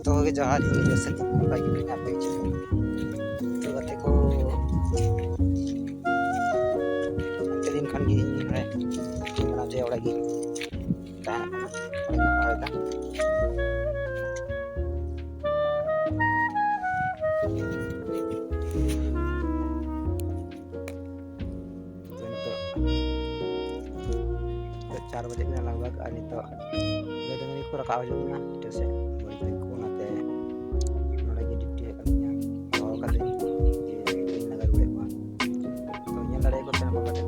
तो जहाँ जैसे lagi nyampe itu artiku antelin kan gini gimana jauh lagi tahan lagi kan itu 4 bajak na langwag anito gada ngani ko rakaw jud na ito se boy ko nate lagi di dia kanya oh kali di nagar udah ko to nya lare ko tan babat ke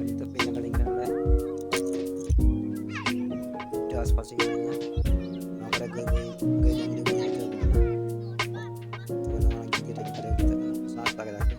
itu pinang galing kan udah di aspal sih nya nggak ada gaya itu saat pakai lagi